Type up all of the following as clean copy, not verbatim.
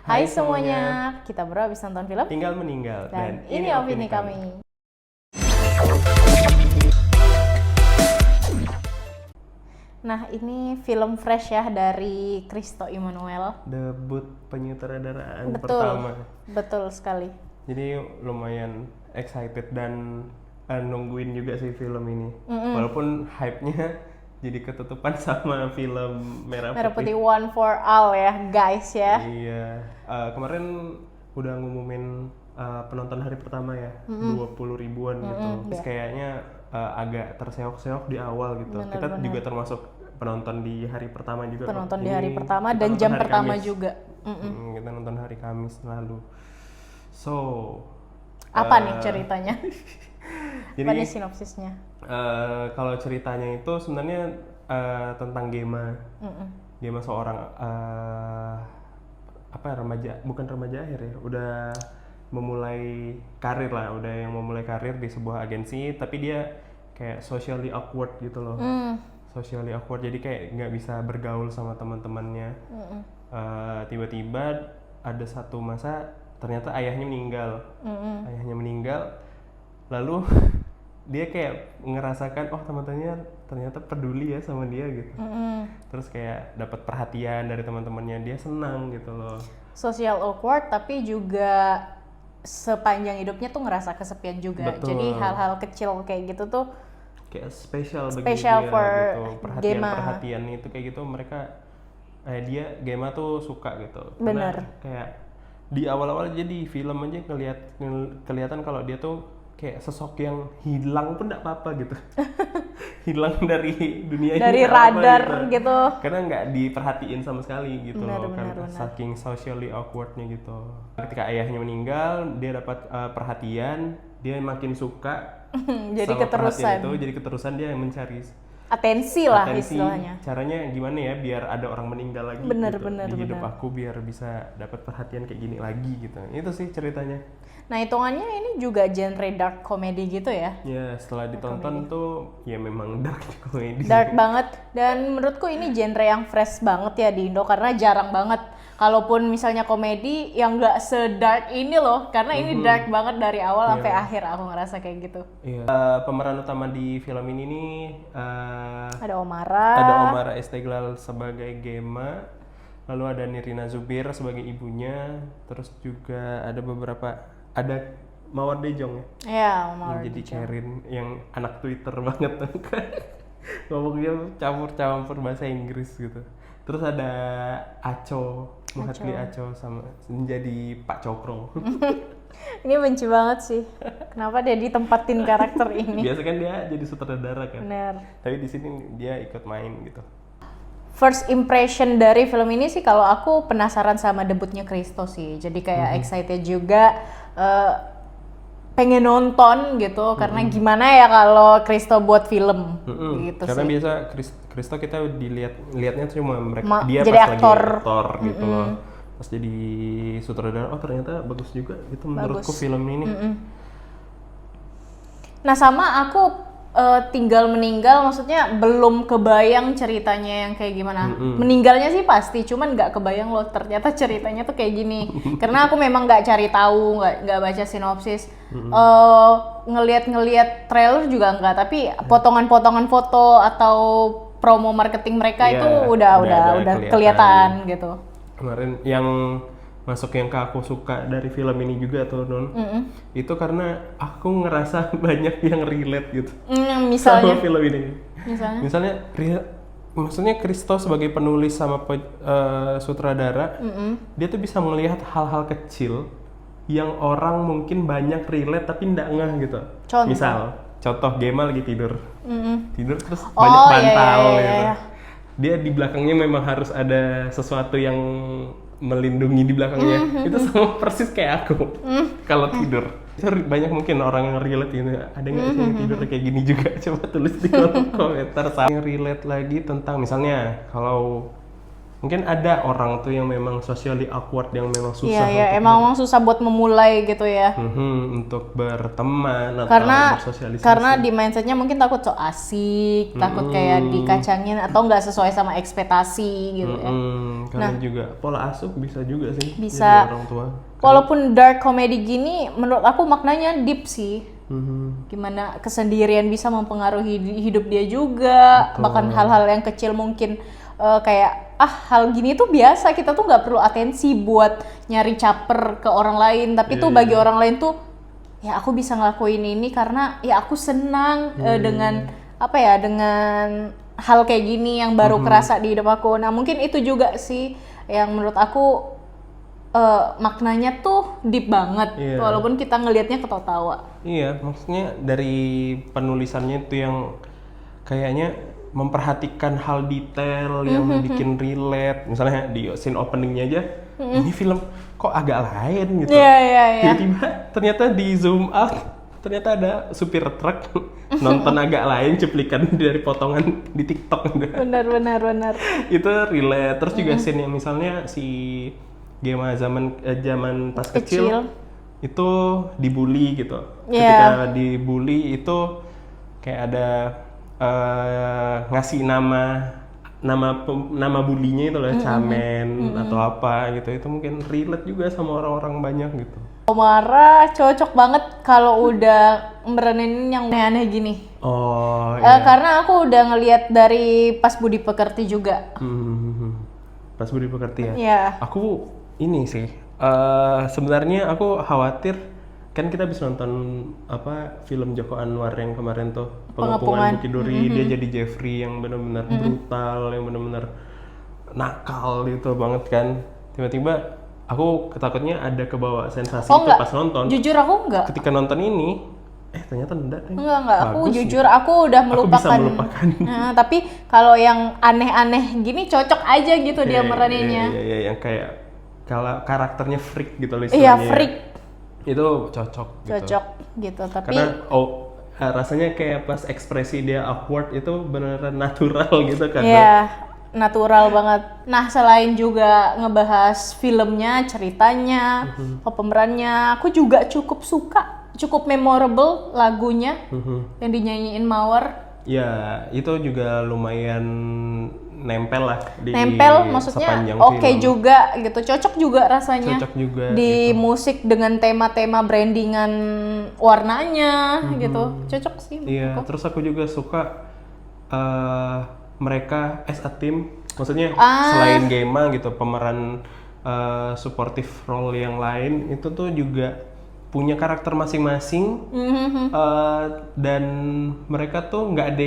Hai semuanya, kita berdua habis nonton film Tinggal Meninggal. dan ini opini kami. Nah, ini film fresh ya dari Christo Emmanuel. Debut penyutradaraan Betul, pertama. betul sekali. Jadi lumayan excited dan nungguin juga sih film ini. Walaupun hype-nya jadi ketutupan sama film Merah Merah Putih. Putih One for All ya guys ya. Iya. Kemarin udah ngumumin penonton hari pertama ya, 20 ribuan gitu. Terus kayaknya agak terseok-seok di awal gitu. Bener, Kita bener. juga termasuk penonton di hari pertama juga. Penonton di Ini hari pertama kita dan nonton jam hari pertama Kamis. juga. Kita nonton hari Kamis lalu. So, Apa nih ceritanya? jadi Apa nih sinopsisnya? kalau ceritanya itu sebenarnya tentang Gema seorang bukan remaja akhir ya, udah memulai karir lah, udah yang memulai karir di sebuah agensi, tapi dia kayak socially awkward gitu loh. Socially awkward, jadi kayak nggak bisa bergaul sama teman-temannya. Tiba-tiba ada satu masa ternyata ayahnya meninggal, lalu dia kayak ngerasakan teman-temannya ternyata peduli ya sama dia gitu. Terus kayak dapat perhatian dari teman-temannya, dia senang gitu loh. Social awkward tapi juga sepanjang hidupnya tuh ngerasa kesepian juga. Betul. Jadi hal-hal kecil kayak gitu tuh Kayak spesial bagi Spesial dia for gitu. Gema. Perhatian itu kayak gitu mereka Gema tuh suka gitu. Bener. Karena kayak di awal-awal jadi film aja kelihatan kalau dia tuh kayak sosok yang hilang pun enggak apa-apa gitu. Hilang dari dunia dari ini nggak apa-apa radar gitu. Karena nggak diperhatiin sama sekali gitu Benar, loh, benar, karena benar. saking socially awkwardnya gitu. Ketika ayahnya meninggal, dia dapat perhatian, dia makin suka Jadi sama perhatian keterusan. itu, jadi keterusan dia mencari Atensi lah atensi. istilahnya. Caranya gimana ya biar ada orang meninggal lagi Benar, gitu benar, di hidup benar. aku, biar bisa dapat perhatian kayak gini lagi gitu. Itu sih ceritanya. Nah, hitungannya ini juga genre dark comedy gitu ya. Ya setelah ditonton tuh ya memang dark comedy. Dark banget, dan menurutku ini genre yang fresh banget ya di Indo, karena jarang banget kalaupun misalnya komedi yang nggak sedark ini loh, karena ini dark banget dari awal sampai akhir, aku ngerasa kayak gitu. Iya. Pemeran utama di film ini nih Ada Omara, ada Omar Esteglal sebagai Gema, lalu ada Nirina Zubir sebagai ibunya, terus juga ada Mawar Dejong ya, ya yang Omar. jadi Karin yang anak Twitter banget tuh kan. Ngomongnya campur bahasa Inggris gitu. Terus ada Muhatli Aco sama menjadi Pak Cokro. Ini benci banget sih. Kenapa dia ditempatin karakter ini? Biasa kan dia jadi sutradara kan. Bener. Tapi di sini dia ikut main gitu. First impression dari film ini sih, kalau aku penasaran sama debutnya Christo sih. Jadi kayak excited juga, pengen nonton gitu. Karena gimana ya kalau Christo buat film gitu Karena sih. biasa Christo kita lihatnya cuma dia jadi pas aktor. lagi aktor gitu loh. Pas jadi sutradara, ternyata bagus juga gitu menurutku film ini. Nah, sama aku tinggal meninggal, maksudnya belum kebayang ceritanya yang kayak gimana. Meninggalnya sih pasti, cuman nggak kebayang loh ternyata ceritanya tuh kayak gini. Karena aku memang nggak cari tahu, nggak baca sinopsis, ngelihat trailer juga nggak. Tapi potongan-potongan foto atau promo marketing mereka Iya, itu udah udah kelihatan gitu. Kemarin yang masuk yang aku suka dari film ini juga tuh Nun, itu karena aku ngerasa banyak yang relate gitu Misalnya, sama film ini. Misalnya maksudnya Christo sebagai penulis sama sutradara, dia tuh bisa melihat hal-hal kecil yang orang mungkin banyak relate tapi nggak ngeh gitu. Contoh Gema lagi tidur terus banyak bantal gitu. iya. Dia di belakangnya memang harus ada sesuatu yang melindungi di belakangnya. Itu sama persis kayak aku kalau tidur. Banyak mungkin orang yang relate ini. Ada nggak sih yang tidur kayak gini juga? Coba tulis di kolom komentar. Yang relate lagi tentang misalnya kalau Mungkin ada orang tuh yang memang socially awkward, yang memang susah Iya, emang susah buat memulai gitu ya. untuk berteman atau Karena bersosialisasi. di mindsetnya mungkin takut so asik, takut kayak dikacangin atau nggak sesuai sama ekspektasi gitu ya. Karena juga pola asuh bisa juga sih Bisa. jadi orang tua. Walaupun dark comedy gini, menurut aku maknanya deep sih. Mhm. Gimana kesendirian bisa mempengaruhi hidup dia juga. Bahkan hal-hal yang kecil mungkin kayak hal gini tuh biasa, kita tuh nggak perlu atensi buat nyari caper ke orang lain, tapi tuh bagi orang lain tuh ya aku bisa ngelakuin ini karena ya aku senang dengan dengan hal kayak gini yang baru kerasa di hidup aku. Nah mungkin itu juga sih yang menurut aku maknanya tuh deep banget, walaupun kita ngelihatnya ketawa-tawa. Iya, maksudnya dari penulisannya itu yang kayaknya memperhatikan hal detail yang bikin relate. Misalnya di scene openingnya aja, ini film kok agak lain gitu. Iya. Tiba-tiba ternyata di zoom out, ternyata ada supir truk nonton agak lain, cuplikan dari potongan di TikTok. Benar. Itu relate. Terus juga scene yang misalnya si Gemma zaman pas kecil itu dibully gitu. Ketika dibully itu kayak ada ngasih nama bulinya itu loh, Camen atau apa gitu. Itu mungkin relate juga sama orang-orang banyak gitu. Omara cocok banget kalau udah meranin yang aneh-aneh gini. Oh iya. Karena aku udah ngelihat dari Pas Budi Pekerti juga. Pas Budi Pekerti ya. Iya. Aku ini sih sebenarnya aku khawatir, kan kita habis nonton film Joko Anwar yang kemarin tuh, Pengepungan Bukit Duri. Dia jadi Jeffrey yang benar-benar brutal, yang benar-benar nakal gitu banget kan. Tiba-tiba aku takutnya ada kebawa sensasi itu enggak. pas nonton. Jujur aku enggak. Ketika nonton ini ternyata enggak. Enggak. Aku Bagus jujur gitu. aku udah melupakan. Aku bisa melupakan. Nah, tapi kalau yang aneh-aneh gini cocok aja gitu dia meraninnya. Iya, yang kayak kalau karakternya freak gitu loh Iya, istilahnya. freak. Itu cocok gitu. Tapi karena rasanya kayak pas ekspresi dia awkward itu beneran natural gitu kan. Iya, natural banget. Nah, selain juga ngebahas filmnya, ceritanya, pemerannya, aku juga cukup memorable lagunya yang dinyanyiin Mawar. Ya, itu juga lumayan nempel lah di maksudnya sepanjang oke film. juga gitu, cocok juga rasanya Cocok juga di gitu. musik dengan tema-tema brandingan warnanya gitu, cocok sih. Iya, terus aku juga suka mereka as a team, maksudnya selain Gemma gitu, pemeran supportive role yang lain itu tuh juga punya karakter masing-masing. Dan mereka tuh nggak ada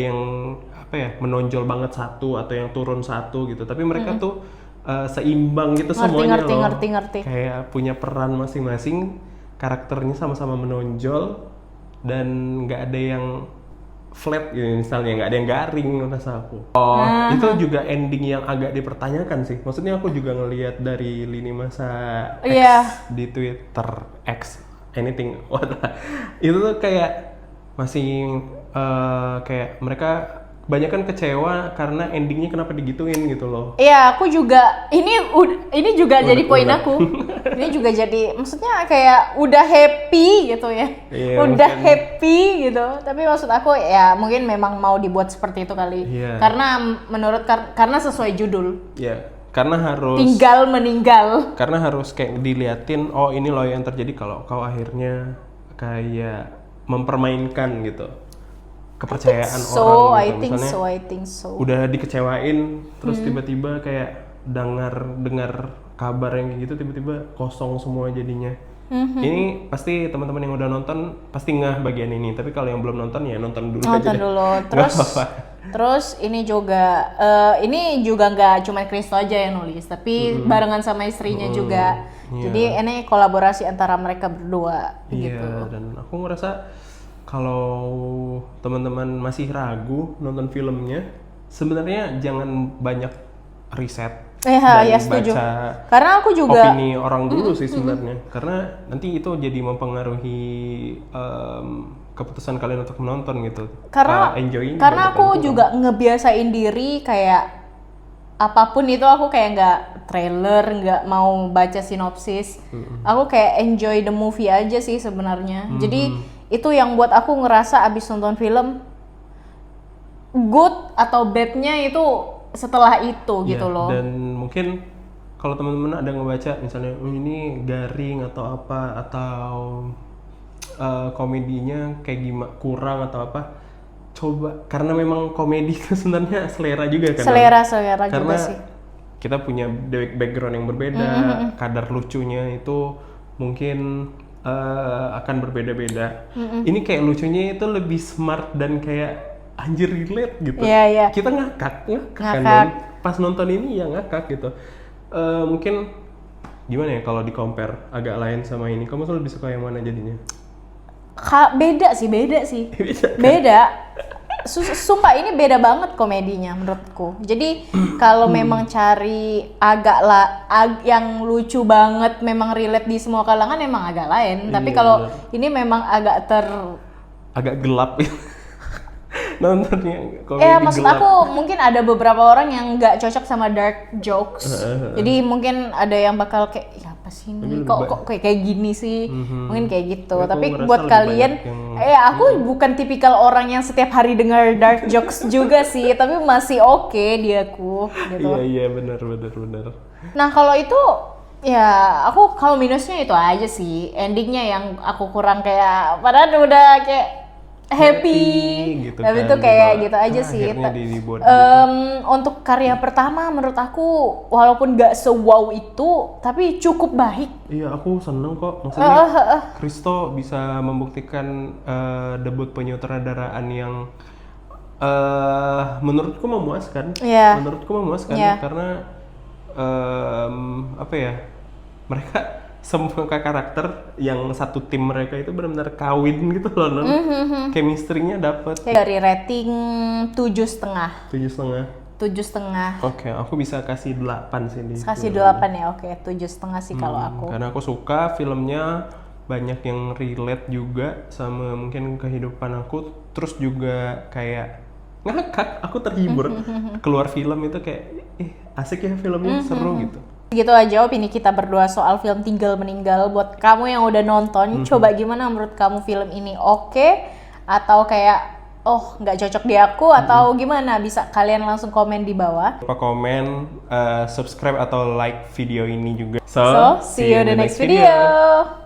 yang menonjol banget satu atau yang turun satu gitu, tapi mereka tuh seimbang gitu semuanya loh. Ngerti. Kayak punya peran masing-masing, karakternya sama-sama menonjol dan nggak ada yang flat gitu, misalnya nggak ada yang garing rasa aku. Itu juga ending yang agak dipertanyakan sih. Maksudnya aku juga ngelihat dari lini masa X di Twitter X anything itu tuh kayak masih kayak mereka kebanyakan kecewa karena endingnya kenapa digituin gitu loh. Iya, aku juga ini juga jadi poin aku. Ini juga jadi, maksudnya kayak udah happy gitu ya. Iya, udah mungkin. happy gitu. Tapi maksud aku ya mungkin memang mau dibuat seperti itu kali. Iya. Karena karena sesuai judul. Ya, karena harus Tinggal meninggal. Karena harus kayak diliatin, oh ini loh yang terjadi kalau kau akhirnya kayak mempermainkan gitu kepercayaan orang gitu. I think so. Udah dikecewain terus tiba-tiba kayak dengar kabar yang kayak gitu, tiba-tiba kosong semua jadinya. Ini pasti teman-teman yang udah nonton pasti ngeh bagian ini, tapi kalau yang belum nonton ya nonton dulu aja deh. Terus ini juga nggak cuma Kristo aja yang nulis, tapi barengan sama istrinya juga. Jadi ini kolaborasi antara mereka berdua gitu. Dan aku ngerasa kalau teman-teman masih ragu nonton filmnya, sebenarnya jangan banyak riset dan setuju. baca Karena aku juga opini orang dulu sih sebenarnya, karena nanti itu jadi mempengaruhi keputusan kalian untuk menonton gitu. Karena Enjoying aku kurang. juga ngebiasain diri kayak apapun itu aku kayak nggak trailer, nggak mau baca sinopsis. Aku kayak enjoy the movie aja sih sebenarnya. Jadi itu yang buat aku ngerasa abis nonton film good atau bad-nya itu setelah itu gitu Ya, loh. dan mungkin kalau teman-teman ada ngebaca misalnya ini garing atau apa atau komedinya kayak gimana kurang atau apa, coba karena memang komedi itu sebenarnya selera juga kan. Selera karena juga sih. kita punya background yang berbeda, kadar lucunya itu mungkin akan berbeda-beda. Ini kayak lucunya itu lebih smart dan kayak anjir relate gitu. Iya. Kita ngakak kan, Ngakak. Don? Pas nonton ini ya ngakak gitu. Mungkin gimana ya kalau di compare agak lain sama ini, kamu lebih suka yang mana jadinya? Beda sih. Beda. Sumpah ini beda banget komedinya menurutku. Jadi kalau memang cari yang lucu banget, memang relate di semua kalangan, memang agak lain. Tapi Iya, kalau benar. ini memang agak Agak gelap nontonnya komedi ya maksud gelap. aku mungkin ada beberapa orang yang nggak cocok sama dark jokes. Jadi mungkin ada yang bakal kayak ya apa sih ini Tapi kok kayak gini sih. Mungkin kayak gitu. Ya, aku Tapi ngerasa buat lebih kalian banyak yang- aku bukan tipikal orang yang setiap hari dengar dark jokes juga sih, tapi masih oke di aku gitu. Iya benar. Nah, kalau itu ya aku kalau minusnya itu aja sih. Endingnya yang aku kurang kayak padahal udah kayak happy gitu tapi kan, itu kayak dibawa- gitu aja sih. akhirnya dibuat Untuk karya pertama menurut aku walaupun gak se-wow itu tapi cukup baik. Iya, aku seneng kok. Maksudnya Kristo bisa membuktikan debut penyutradaraan yang menurutku memuaskan. Iya. Menurutku memuaskan Iya. karena apa ya? Mereka semua karakter yang satu tim mereka itu benar-benar kawin gitu loh, non. Chemistry-nya dapet. Dari rating 7,5. 7,5. 7,5. Oke, aku bisa kasih 8 sih di Kasih film 8 ya. Oke, 7,5 sih kalau aku. Karena aku suka filmnya, banyak yang relate juga sama mungkin kehidupan aku, terus juga kayak ngakak, aku terhibur. Keluar film itu kayak asik ya filmnya, seru gitu. Gitu aja opini kita berdua soal film Tinggal Meninggal. Buat kamu yang udah nonton, coba gimana menurut kamu film ini oke? Atau kayak nggak cocok di aku atau gimana? Bisa kalian langsung komen di bawah. Lupa komen, subscribe atau like video ini juga. So, see you in the next video.